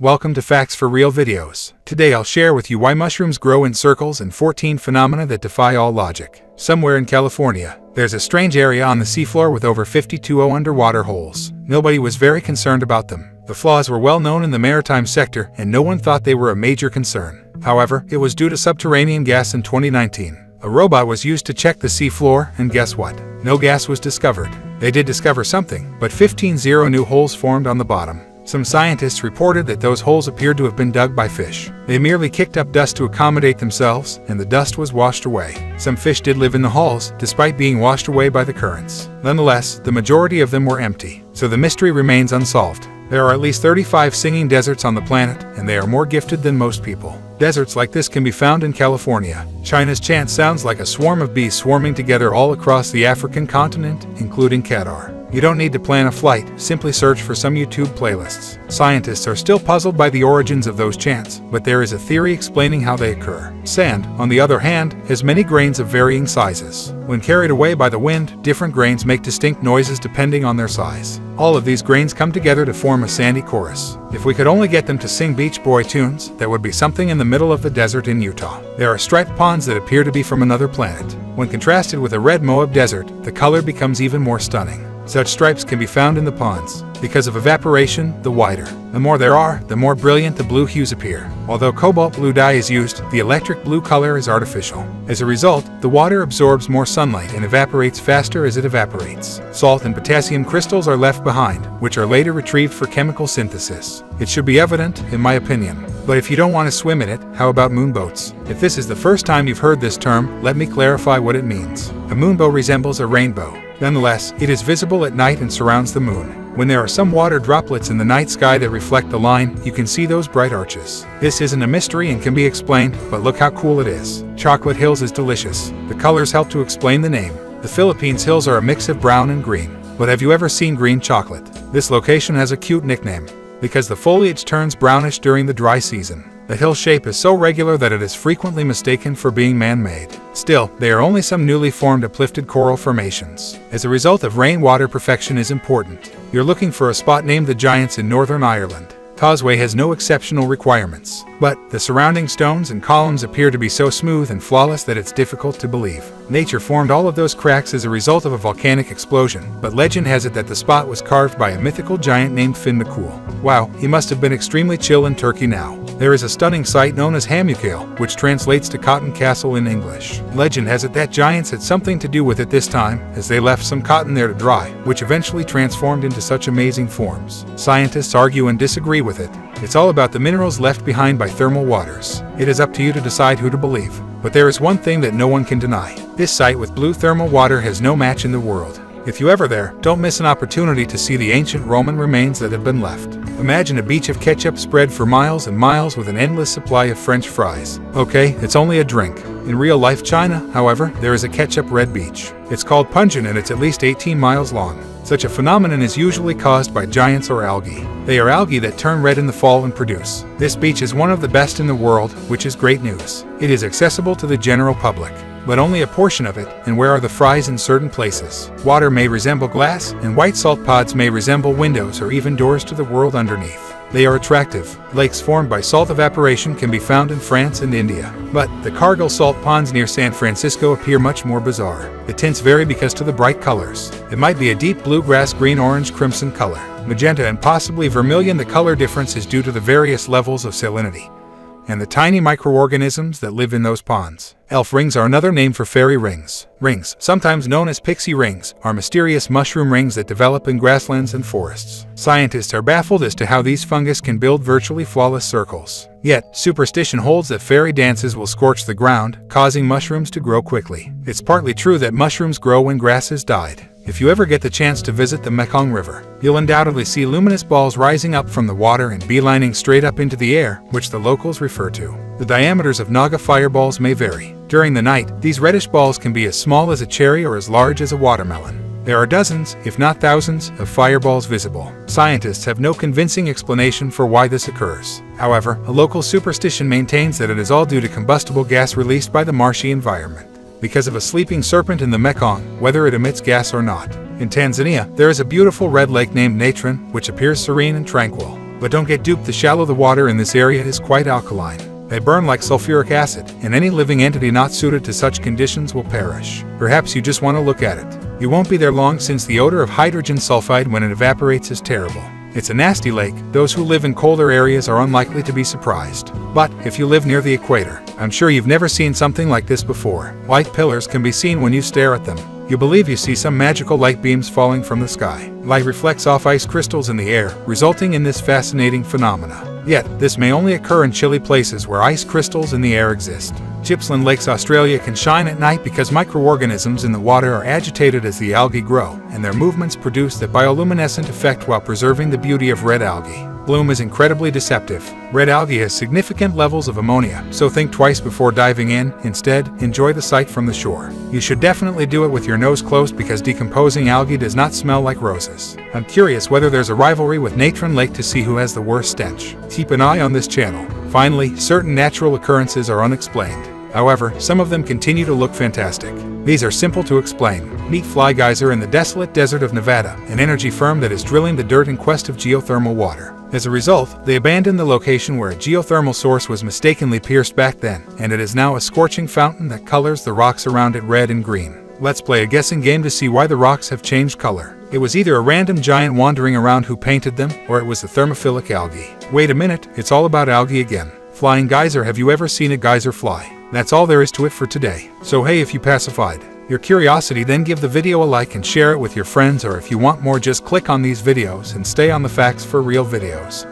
Welcome to Facts for Real videos. Today I'll share with you why mushrooms grow in circles and 14 phenomena that defy all logic. Somewhere in California, there's a strange area on the seafloor with over 52 underwater holes. Nobody was very concerned about them. The flaws were well known in the maritime sector and no one thought they were a major concern. However, it was due to subterranean gas in 2019. A robot was used to check the seafloor and guess what? No gas was discovered. They did discover something, but 15 new holes formed on the bottom. Some scientists reported that those holes appeared to have been dug by fish. They merely kicked up dust to accommodate themselves, and the dust was washed away. Some fish did live in the holes, despite being washed away by the currents. Nonetheless, the majority of them were empty, so the mystery remains unsolved. There are at least 35 singing deserts on the planet, and they are more gifted than most people. Deserts like this can be found in California. China's chant sounds like a swarm of bees swarming together all across the African continent, including Qatar. You don't need to plan a flight, simply search for some YouTube playlists. Scientists are still puzzled by the origins of those chants, but there is a theory explaining how they occur. Sand, on the other hand, has many grains of varying sizes. When carried away by the wind, different grains make distinct noises depending on their size. All of these grains come together to form a sandy chorus. If we could only get them to sing Beach Boy tunes, that would be something in the middle of the desert in Utah. There are striped ponds that appear to be from another planet. When contrasted with a red Moab desert, the color becomes even more stunning. Such stripes can be found in the ponds. Because of evaporation, the whiter. The more there are, the more brilliant the blue hues appear. Although cobalt blue dye is used, the electric blue color is artificial. As a result, the water absorbs more sunlight and evaporates faster as it evaporates. Salt and potassium crystals are left behind, which are later retrieved for chemical synthesis. It should be evident, in my opinion. But if you don't want to swim in it, how about moonboats? If this is the first time you've heard this term, let me clarify what it means. A moonboat resembles a rainbow. Nonetheless, it is visible at night and surrounds the moon. When there are some water droplets in the night sky that reflect the line, you can see those bright arches. This isn't a mystery and can be explained, but look how cool it is. Chocolate Hills is delicious. The colors help to explain the name. The Philippines hills are a mix of brown and green. But have you ever seen green chocolate? This location has a cute nickname, because the foliage turns brownish during the dry season. The hill shape is so regular that it is frequently mistaken for being man-made. Still, they are only some newly formed uplifted coral formations. As a result of rainwater, perfection is important. You're looking for a spot named the Giants in Northern Ireland. Causeway has no exceptional requirements, but the surrounding stones and columns appear to be so smooth and flawless that it's difficult to believe. Nature formed all of those cracks as a result of a volcanic explosion, but legend has it that the spot was carved by a mythical giant named Finn McCool. Wow, he must have been extremely chill in Turkey now. There is a stunning site known as Hamukale, which translates to Cotton Castle in English. Legend has it that giants had something to do with it this time, as they left some cotton there to dry, which eventually transformed into such amazing forms. Scientists argue and disagree with it. It's all about the minerals left behind by thermal waters. It is up to you to decide who to believe. But there is one thing that no one can deny. This site with blue thermal water has no match in the world. If you're ever there, don't miss an opportunity to see the ancient Roman remains that have been left. Imagine a beach of ketchup spread for miles and miles with an endless supply of French fries. Okay, it's only a drink. In real-life China, however, there is a ketchup red beach. It's called Punjin and it's at least 18 miles long. Such a phenomenon is usually caused by giants or algae. They are algae that turn red in the fall and produce. This beach is one of the best in the world, which is great news. It is accessible to the general public, but only a portion of it, and where are the fries in certain places? Water may resemble glass, and white salt pods may resemble windows or even doors to the world underneath. They are attractive. Lakes formed by salt evaporation can be found in France and India. But the Cargill salt ponds near San Francisco appear much more bizarre. The tints vary because to the bright colors. It might be a deep bluegrass green, orange, crimson color. Magenta and possibly vermilion. The color difference is due to the various levels of salinity and the tiny microorganisms that live in those ponds. Elf rings are another name for fairy rings. Rings, sometimes known as pixie rings, are mysterious mushroom rings that develop in grasslands and forests. Scientists are baffled as to how these fungus can build virtually flawless circles. Yet, superstition holds that fairy dances will scorch the ground, causing mushrooms to grow quickly. It's partly true that mushrooms grow when grass has died. If you ever get the chance to visit the Mekong River, you'll undoubtedly see luminous balls rising up from the water and beelining straight up into the air, which the locals refer to. The diameters of Naga fireballs may vary. During the night, these reddish balls can be as small as a cherry or as large as a watermelon. There are dozens, if not thousands, of fireballs visible. Scientists have no convincing explanation for why this occurs. However, a local superstition maintains that it is all due to combustible gas released by the marshy environment. Because of a sleeping serpent in the Mekong, whether it emits gas or not. In Tanzania, there is a beautiful red lake named Natron, which appears serene and tranquil. But don't get duped, the shallow the water in this area is quite alkaline. They burn like sulfuric acid, and any living entity not suited to such conditions will perish. Perhaps you just want to look at it. You won't be there long, since the odor of hydrogen sulfide when it evaporates is terrible. It's a nasty lake. Those who live in colder areas are unlikely to be surprised. But if you live near the equator, I'm sure you've never seen something like this before. White pillars can be seen when you stare at them. You believe you see some magical light beams falling from the sky. Light reflects off ice crystals in the air, resulting in this fascinating phenomena. Yet, this may only occur in chilly places where ice crystals in the air exist. Gippsland Lakes, Australia can shine at night because microorganisms in the water are agitated as the algae grow, and their movements produce that bioluminescent effect while preserving the beauty of red algae. Bloom is incredibly deceptive. Red algae has significant levels of ammonia, so think twice before diving in. Instead, enjoy the sight from the shore. You should definitely do it with your nose closed because decomposing algae does not smell like roses. I'm curious whether there's a rivalry with Natron Lake to see who has the worst stench. Keep an eye on this channel. Finally, certain natural occurrences are unexplained. However, some of them continue to look fantastic. These are simple to explain. Meet Fly Geyser in the desolate desert of Nevada, an energy firm that is drilling the dirt in quest of geothermal water. As a result, they abandoned the location where a geothermal source was mistakenly pierced back then, and it is now a scorching fountain that colors the rocks around it red and green. Let's play a guessing game to see why the rocks have changed color. It was either a random giant wandering around who painted them, or it was the thermophilic algae. Wait a minute, it's all about algae again. Flying geyser. Have you ever seen a geyser fly? That's all there is to it for today. So hey, if you pacified your curiosity, then give the video a like and share it with your friends, or if you want more, just click on these videos and stay on the facts for real videos.